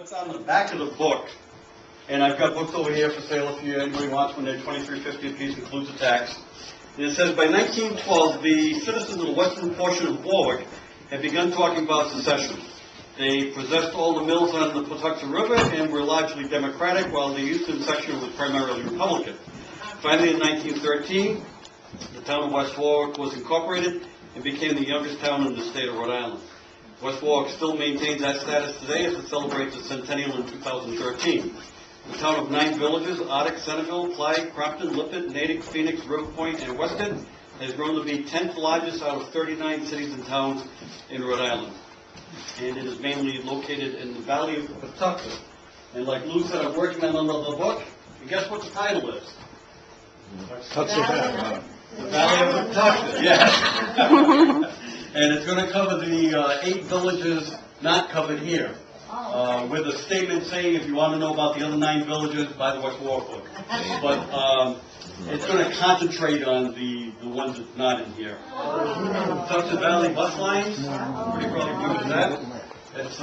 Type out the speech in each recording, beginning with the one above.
What's on the back of the book, and I've got books over here for sale if anybody wants one. They're $23.50 a piece, includes the tax. And it says, by 1912, the citizens of the western portion of Warwick had begun talking about secession. They possessed all the mills on the Patuxent River and were largely Democratic, while the eastern section was primarily Republican. Finally, in 1913, the town of West Warwick was incorporated and became the youngest town in the state of Rhode Island. West Warwick still maintains that status today as it celebrates its centennial in 2013. The town of 9 villages, Arctic, Centerville, Clyde, Crompton, Lippert, Natick, Phoenix, River Point, and Weston, has grown to be 10th largest out of 39 cities and towns in Rhode Island. And it is mainly located in the valley of the Patuxent. And like Lou said, I'm working on another book, and guess what the title is? The Valley of the Patuxent, yes. And it's going to cover the 8 villages not covered here, with a statement saying if you want to know about the other 9 villages, buy the West Warwick book. But it's going to concentrate on the ones that's not in here. Patuxent Valley bus lines, pretty probably good with that. It's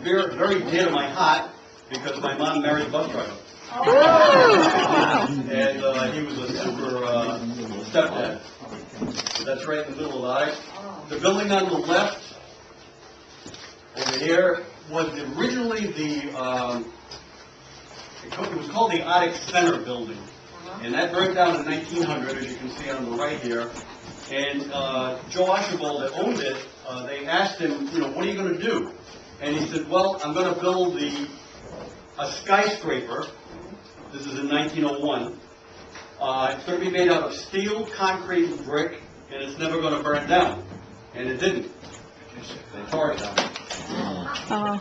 very, very dear to my heart because my mom married a bus driver. And he was a super stepdad. So that's right in the middle of the eye. The building on the left over here was originally it was called the Arctic Center building. And that burned down in 1900, as you can see on the right here. And Joe Archibald that owned it, they asked him, what are you going to do? And he said, well, I'm going to build a skyscraper. This is in 1901. It's going to be made out of steel, concrete, and brick, and it's never going to burn down. And it didn't. They tore it down.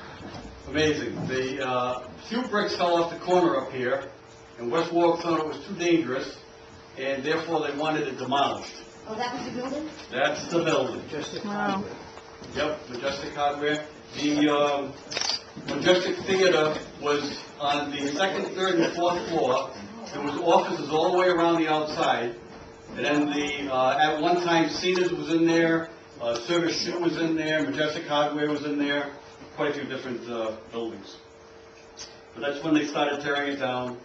Amazing. The few bricks fell off the corner up here, and West Warwick thought it was too dangerous, and therefore they wanted it demolished. Oh, that was the building? That's the building. Majestic Hardware. Yep, Majestic Hardware. The Majestic Theater was on the 2nd, 3rd, and 4th floor. There was offices all the way around the outside. And then at one time, Cena's was in there, Service Shoe was in there, Majestic Hardware was in there, quite a few different buildings. But that's when they started tearing it down.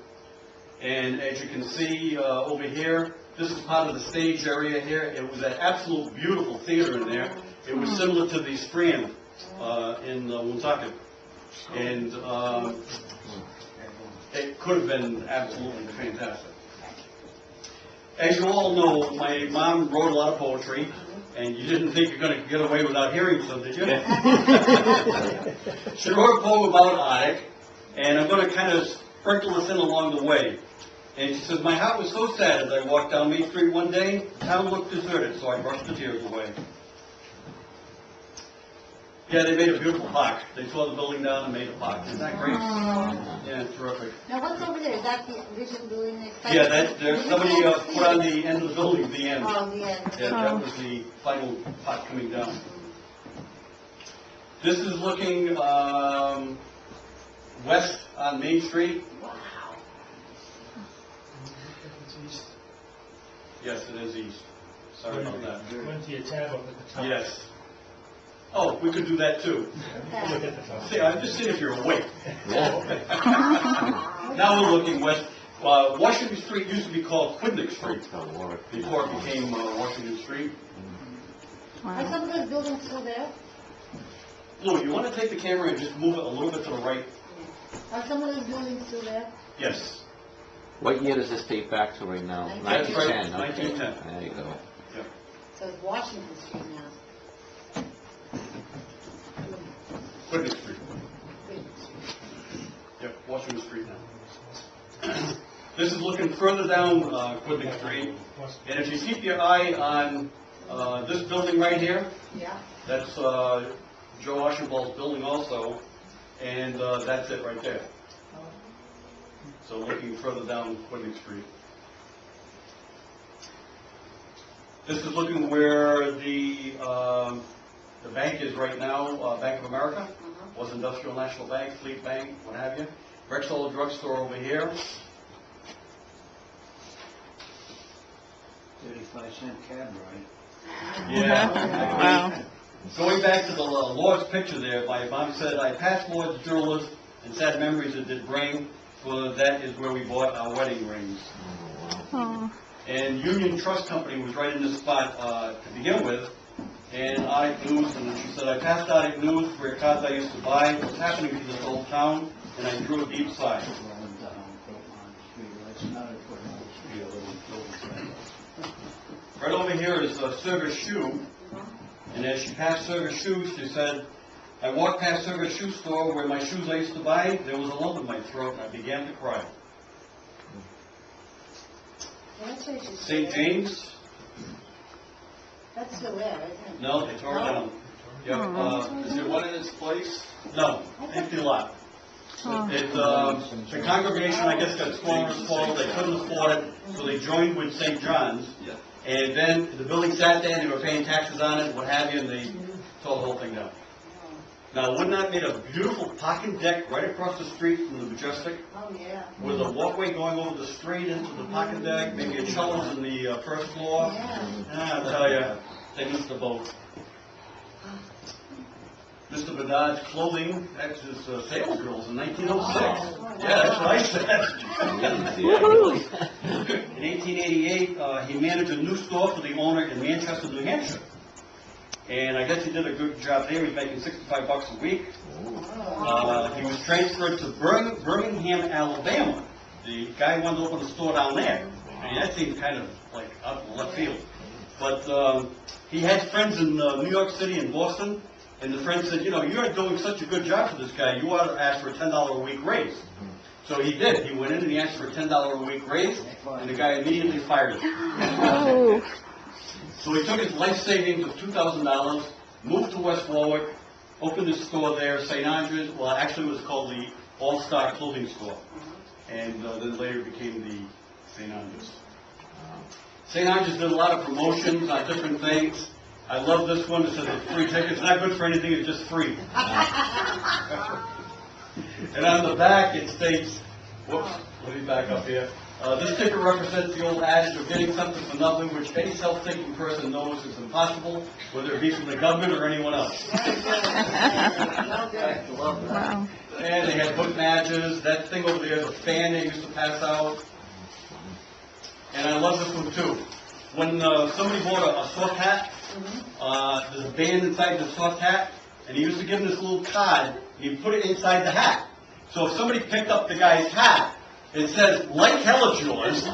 And as you can see over here, this is part of the stage area here. It was an absolute beautiful theater in there. It was similar to the Strand in Woonsocket. And it could have been absolutely fantastic. As you all know, my mom wrote a lot of poetry, and you didn't think you're going to get away without hearing some, did you? She wrote a poem about Arctic, and I'm going to kind of sprinkle this in along the way. And she says, my heart was so sad as I walked down Main Street one day, the town looked deserted, so I brushed the tears away. Yeah, they made a beautiful park. They tore the building down and made a park. Isn't that great? Yeah, it's terrific. Now, what's over there? Is that the original building? Yeah, there's somebody put on the end of the building, the end. Oh, the end. Yeah, that was the final part coming down. This is looking west on Main Street. Wow. Yes, it is east. Sorry about that. Went to your tab up at the top. Yes. Oh, we could do that too. Look at the top. See, I'm just seeing if you're awake. Now we're looking west. Washington Street used to be called Quidnick Street before it became Washington Street. Are some of those buildings still there? Lou, you want to take the camera and just move it a little bit to the right? Are some of those buildings still there? Yes. What year does this date back to right now? That's right, 1910. 1910. There you go. Yeah. So it's Washington Street now. Quidnick Street. Yep, Washington Street now. This is looking further down Quidnick Street. And if you keep your eye on this building right here, Yeah. that's Joe Archibald's building also. And that's it right there. So looking further down Quidnick Street. This is looking where the bank is right now, Bank of America, was Industrial National Bank, Fleet Bank, what have you. Rexall Drugstore over here. 35-cent cab ride. Yeah. Wow. Going back to the Lord's picture there, my mom said, I passed Lord's Jewelers and sad memories it did bring, for that is where we bought our wedding rings. Oh. And Union Trust Company was right in this spot to begin with, and Arctic News, and she said, I passed Arctic News where cards I used to buy, what's happening to this old town, and I drew a deep sigh. Rolling down, built on the street, it's not a foot on the street, a little building. Right over here is Service Shoe, and as she passed Service Shoes, she said, I walked past Service Shoe Store where my shoes I used to buy, there was a lump in my throat, and I began to cry. That's where she's St. James? That's still there, isn't it? No, they tore it down. Yep. Is there one in this place? No, empty lot. Oh. The congregation, I guess, got smaller and smaller, they couldn't afford it, so they joined with St. John's. Yeah. And then the building sat there, and they were paying taxes on it, what have you, and they tore the whole thing down. Now, wouldn't that made a beautiful parking deck right across the street from the Majestic, Oh, yeah. with a walkway going over the street into the parking deck, maybe a cello's in the first floor? Yeah. I'll tell you, they missed the boat. Mr. Bedard's clothing, that's his sales girls in 1906. Yeah, that's what I said. Yeah, really. In 1888, he managed a new store for the owner in Manchester, New Hampshire. And I guess he did a good job there. He was making $65 a week. He was transferred to Birmingham, Alabama. The guy wanted to open a store down there. I mean, that seems kind of like out in left field. But he had friends in New York City and Boston, and the friend said, you know, you're doing such a good job for this guy, you ought to ask for a $10 a week raise. So he did. He went in and he asked for a $10 a week raise, and the guy immediately fired him. Oh. So he took his life savings of $2,000, moved to West Warwick, opened his store there, St. Andrews. Well, actually it was called the All-Star Clothing Store, and then later became the St. Andrews. St. Andrews did a lot of promotions on different things. I love this one. It says it's free tickets. It's not good for anything. It's just free. And on the back it states, whoops, let me back up here. This ticket represents the old adage of getting something for nothing, which any self-thinking person knows is impossible, whether it be from the government or anyone else. Wow. And they had book matches. That thing over there is a fan they used to pass out. And I love this one too. When somebody bought a soft hat, there's a band inside the soft hat, and he used to give them this little card. He'd put it inside the hat. So if somebody picked up the guy's hat, it says, like hell it's yours. This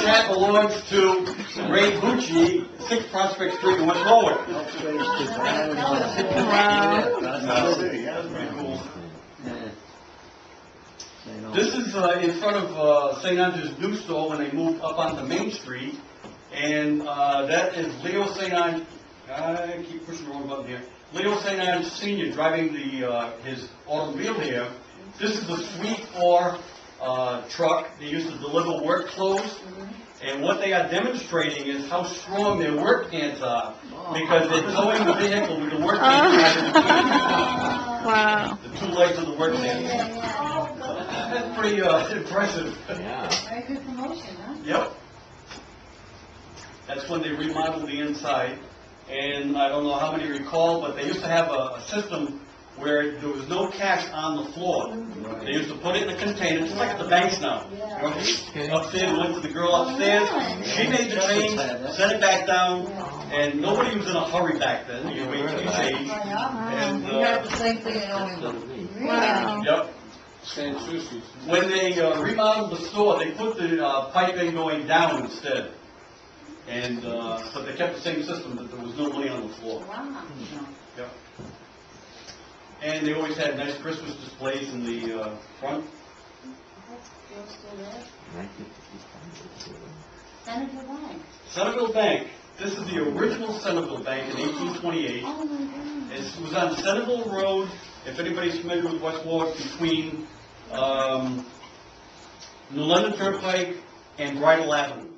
hat belongs to Ray Bucci, 6 Prospect Street in West Warwick. Helps raise kids. Wow. That's pretty cool. This is in front of St. Andrew's new store when they moved up onto Main Street. And that is Leo St. Andrews. I keep pushing the wrong button here. Leo St. Andrews Sr. driving his automobile here. This is the Suite 4 truck. They used to deliver work clothes. And what they are demonstrating is how strong their work pants are, because they're towing the vehicle with the work pants. Wow. The 2 legs of the work pants. That's pretty impressive. Yeah. Very good promotion, huh? Yep. That's when they remodeled the inside. And I don't know how many recall, but they used to have a system where there was no cash on the floor. They used to put it in a container, just like at the banks now. You know, upstairs, went to the girl upstairs, she made the change, sent it back down, and nobody was in a hurry back then. You wait till you change. And, We have the same thing in Owen. Wow. yep. When they remodeled the store, they put the piping going down instead. And, but they kept the same system, that there was no money on the floor. Wow. Yep. And they always had nice Christmas displays in the front. That's still there. 1955. Senator Bank. Centerville Bank. This is the original Centerville Bank in 1828. Oh, my goodness. It was on Centerville Road, if anybody's familiar with West Warwick, between New London Turnpike and Bridle Avenue.